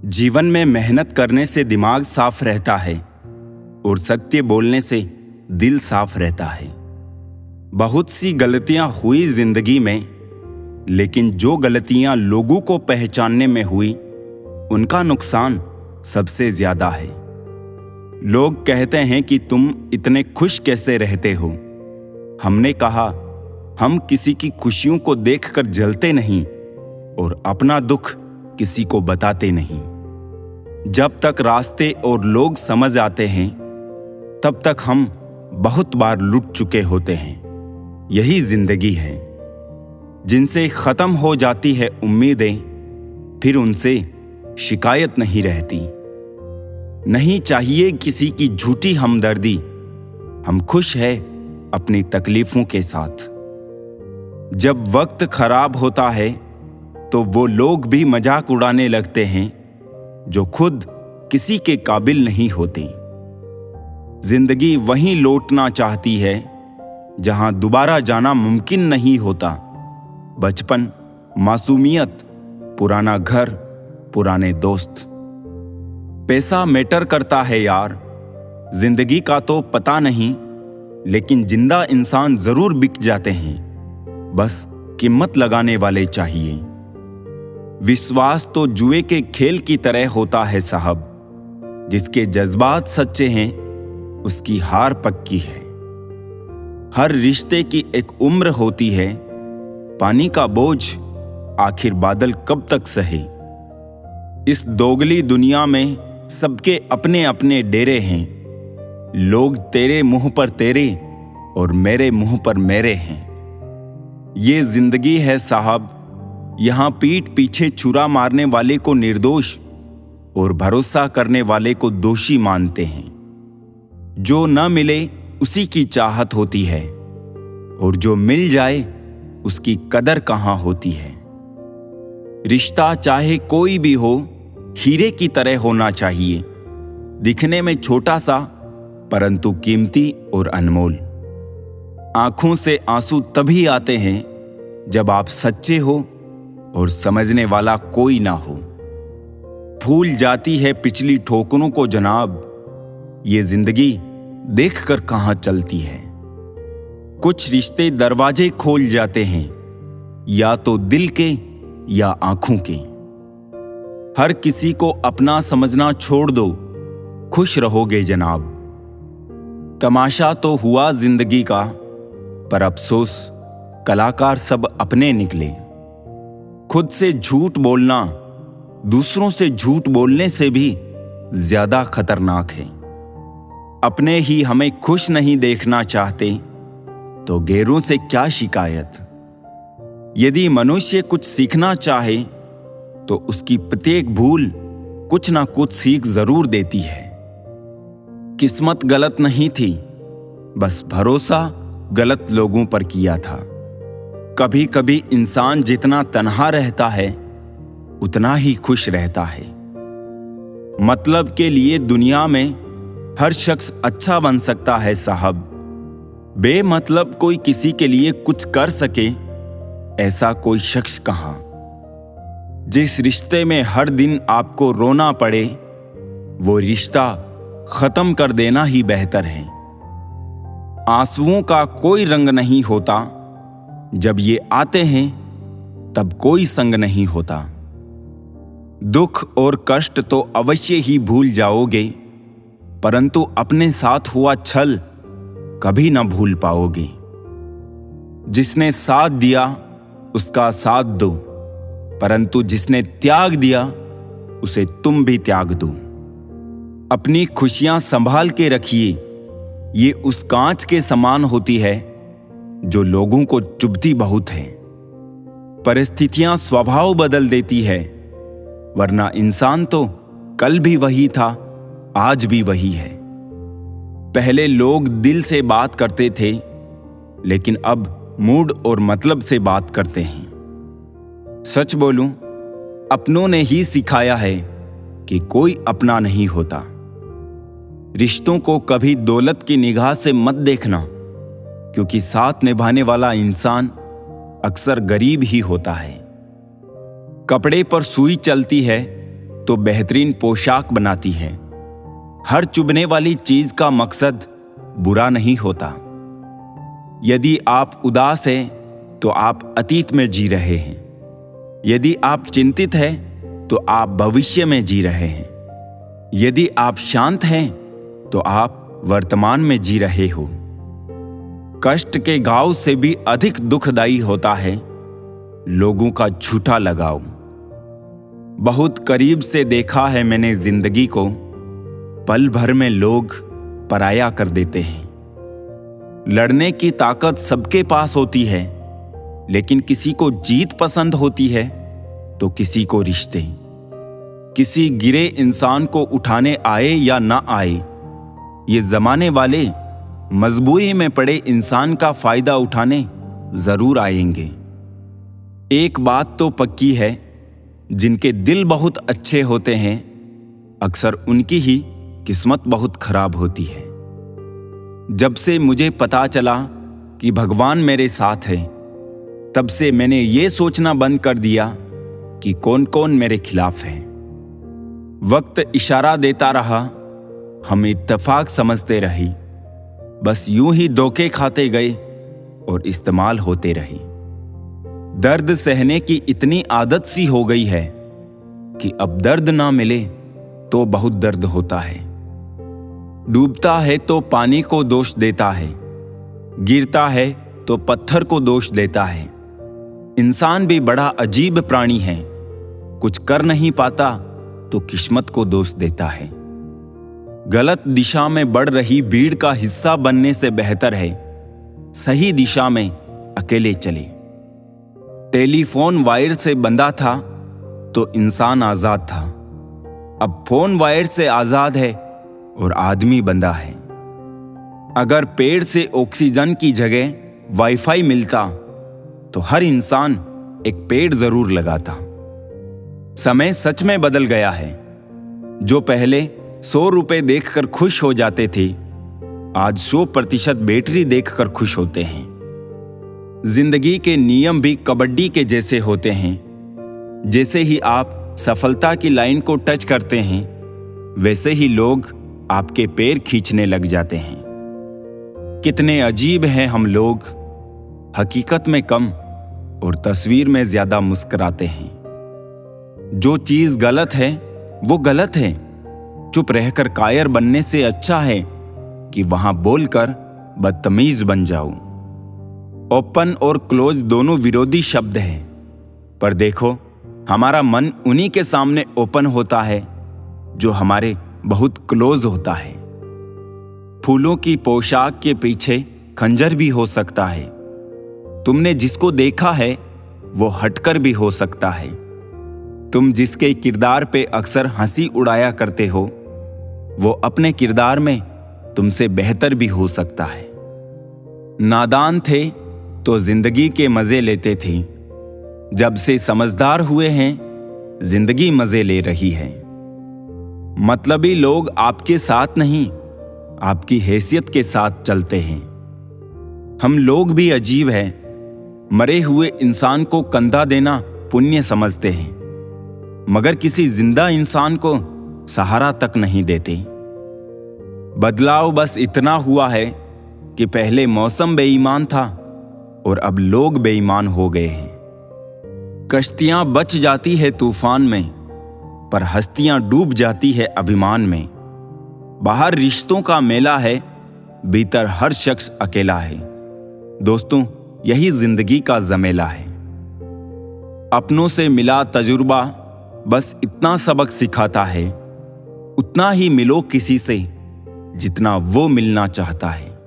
जीवन में मेहनत करने से दिमाग साफ रहता है और सत्य बोलने से दिल साफ रहता है। बहुत सी गलतियां हुई जिंदगी में, लेकिन जो गलतियां लोगों को पहचानने में हुई उनका नुकसान सबसे ज्यादा है। लोग कहते हैं कि तुम इतने खुश कैसे रहते हो। हमने कहा, हम किसी की खुशियों को देखकर जलते नहीं और अपना दुख किसी को बताते नहीं। जब तक रास्ते और लोग समझ आते हैं तब तक हम बहुत बार लुट चुके होते हैं। यही जिंदगी है। जिनसे खत्म हो जाती है उम्मीदें, फिर उनसे शिकायत नहीं रहती। नहीं चाहिए किसी की झूठी हमदर्दी, हम खुश हैं अपनी तकलीफों के साथ। जब वक्त खराब होता है तो वो लोग भी मजाक उड़ाने लगते हैं जो खुद किसी के काबिल नहीं होते। जिंदगी वहीं लौटना चाहती है जहां दोबारा जाना मुमकिन नहीं होता। बचपन, मासूमियत, पुराना घर, पुराने दोस्त। पैसा मैटर करता है यार, जिंदगी का तो पता नहीं, लेकिन जिंदा इंसान जरूर बिक जाते हैं। बस कीमत लगाने वाले चाहिए। विश्वास तो जुए के खेल की तरह होता है साहब। जिसके जज्बात सच्चे हैं उसकी हार पक्की है। हर रिश्ते की एक उम्र होती है, पानी का बोझ आखिर बादल कब तक सहे। इस दोगली दुनिया में सबके अपने अपने डेरे हैं। लोग तेरे मुंह पर तेरे और मेरे मुंह पर मेरे हैं। ये जिंदगी है साहब, यहां पीठ पीछे छुरा मारने वाले को निर्दोष और भरोसा करने वाले को दोषी मानते हैं। जो न मिले उसी की चाहत होती है और जो मिल जाए उसकी कदर कहां होती है। रिश्ता चाहे कोई भी हो, हीरे की तरह होना चाहिए। दिखने में छोटा सा परंतु कीमती और अनमोल। आंखों से आंसू तभी आते हैं जब आप सच्चे हो और समझने वाला कोई ना हो। भूल जाती है पिछली ठोकरों को जनाब, ये जिंदगी देखकर कहां चलती है। कुछ रिश्ते दरवाजे खोल जाते हैं, या तो दिल के या आंखों के। हर किसी को अपना समझना छोड़ दो, खुश रहोगे जनाब। तमाशा तो हुआ जिंदगी का, पर अफसोस कलाकार सब अपने निकले। खुद से झूठ बोलना दूसरों से झूठ बोलने से भी ज्यादा खतरनाक है। अपने ही हमें खुश नहीं देखना चाहते तो गैरों से क्या शिकायत। यदि मनुष्य कुछ सीखना चाहे तो उसकी प्रत्येक भूल कुछ ना कुछ सीख जरूर देती है। किस्मत गलत नहीं थी, बस भरोसा गलत लोगों पर किया था। कभी कभी इंसान जितना तन्हा रहता है उतना ही खुश रहता है। मतलब के लिए दुनिया में हर शख्स अच्छा बन सकता है साहब। बेमतलब कोई किसी के लिए कुछ कर सके, ऐसा कोई शख्स कहां। जिस रिश्ते में हर दिन आपको रोना पड़े, वो रिश्ता खत्म कर देना ही बेहतर है। आंसुओं का कोई रंग नहीं होता, जब ये आते हैं तब कोई संग नहीं होता। दुख और कष्ट तो अवश्य ही भूल जाओगे, परंतु अपने साथ हुआ छल कभी ना भूल पाओगे। जिसने साथ दिया उसका साथ दो, परंतु जिसने त्याग दिया उसे तुम भी त्याग दो। अपनी खुशियां संभाल के रखिए, ये उस कांच के समान होती है जो लोगों को चुभती बहुत है। परिस्थितियां स्वभाव बदल देती है, वरना इंसान तो कल भी वही था, आज भी वही है। पहले लोग दिल से बात करते थे, लेकिन अब मूड और मतलब से बात करते हैं। सच बोलूं, अपनों ने ही सिखाया है कि कोई अपना नहीं होता। रिश्तों को कभी दौलत की निगाह से मत देखना, क्योंकि साथ निभाने वाला इंसान अक्सर गरीब ही होता है। कपड़े पर सुई चलती है तो बेहतरीन पोशाक बनाती है। हर चुभने वाली चीज का मकसद बुरा नहीं होता। यदि आप उदास हैं तो आप अतीत में जी रहे हैं। यदि आप चिंतित हैं तो आप भविष्य में जी रहे हैं। यदि आप शांत हैं तो आप वर्तमान में जी रहे हो। कष्ट के घाव से भी अधिक दुखदायी होता है लोगों का झूठा लगाव। बहुत करीब से देखा है मैंने जिंदगी को, पल भर में लोग पराया कर देते हैं। लड़ने की ताकत सबके पास होती है, लेकिन किसी को जीत पसंद होती है तो किसी को रिश्ते। किसी गिरे इंसान को उठाने आए या ना आए, ये जमाने वाले मजबूरी में पड़े इंसान का फायदा उठाने जरूर आएंगे। एक बात तो पक्की है, जिनके दिल बहुत अच्छे होते हैं अक्सर उनकी ही किस्मत बहुत खराब होती है। जब से मुझे पता चला कि भगवान मेरे साथ है, तब से मैंने ये सोचना बंद कर दिया कि कौन कौन मेरे खिलाफ है। वक्त इशारा देता रहा, हम इत्तेफाक समझते रहे, बस यूं ही धोखे खाते गए और इस्तेमाल होते रहे। दर्द सहने की इतनी आदत सी हो गई है कि अब दर्द ना मिले तो बहुत दर्द होता है। डूबता है तो पानी को दोष देता है, गिरता है तो पत्थर को दोष देता है। इंसान भी बड़ा अजीब प्राणी है, कुछ कर नहीं पाता तो किस्मत को दोष देता है। गलत दिशा में बढ़ रही भीड़ का हिस्सा बनने से बेहतर है सही दिशा में अकेले चले। टेलीफोन वायर से बंधा था तो इंसान आजाद था, अब फोन वायर से आजाद है और आदमी बंधा है। अगर पेड़ से ऑक्सीजन की जगह वाईफाई मिलता तो हर इंसान एक पेड़ जरूर लगाता। समय सच में बदल गया है। जो पहले 100 रुपए देखकर खुश हो जाते थे, आज 100% बैटरी देखकर खुश होते हैं। जिंदगी के नियम भी कबड्डी के जैसे होते हैं। जैसे ही आप सफलता की लाइन को टच करते हैं, वैसे ही लोग आपके पैर खींचने लग जाते हैं। कितने अजीब हैं हम लोग, हकीकत में कम और तस्वीर में ज्यादा मुस्कुराते हैं। जो चीज गलत है वो गलत है। चुप रहकर कायर बनने से अच्छा है कि वहां बोलकर बदतमीज बन जाऊं। ओपन और क्लोज दोनों विरोधी शब्द हैं, पर देखो हमारा मन उन्हीं के सामने ओपन होता है जो हमारे बहुत क्लोज होता है। फूलों की पोशाक के पीछे खंजर भी हो सकता है। तुमने जिसको देखा है वो हटकर भी हो सकता है। तुम जिसके किरदार पे अक्सर हंसी उड़ाया करते हो, वो अपने किरदार में तुमसे बेहतर भी हो सकता है। नादान थे तो जिंदगी के मजे लेते थे, जब से समझदार हुए हैं जिंदगी मजे ले रही है। मतलबी लोग आपके साथ नहीं, आपकी हैसियत के साथ चलते हैं। हम लोग भी अजीब हैं, मरे हुए इंसान को कंधा देना पुण्य समझते हैं, मगर किसी जिंदा इंसान को सहारा तक नहीं देते। बदलाव बस इतना हुआ है कि पहले मौसम बेईमान था और अब लोग बेईमान हो गए हैं। कश्तियां बच जाती है तूफान में, पर हस्तियां डूब जाती है अभिमान में। बाहर रिश्तों का मेला है, भीतर हर शख्स अकेला है। दोस्तों, यही जिंदगी का जमेला है। अपनों से मिला तजुर्बा बस इतना सबक सिखाता है, उतना ही मिलो किसी से जितना वो मिलना चाहता है।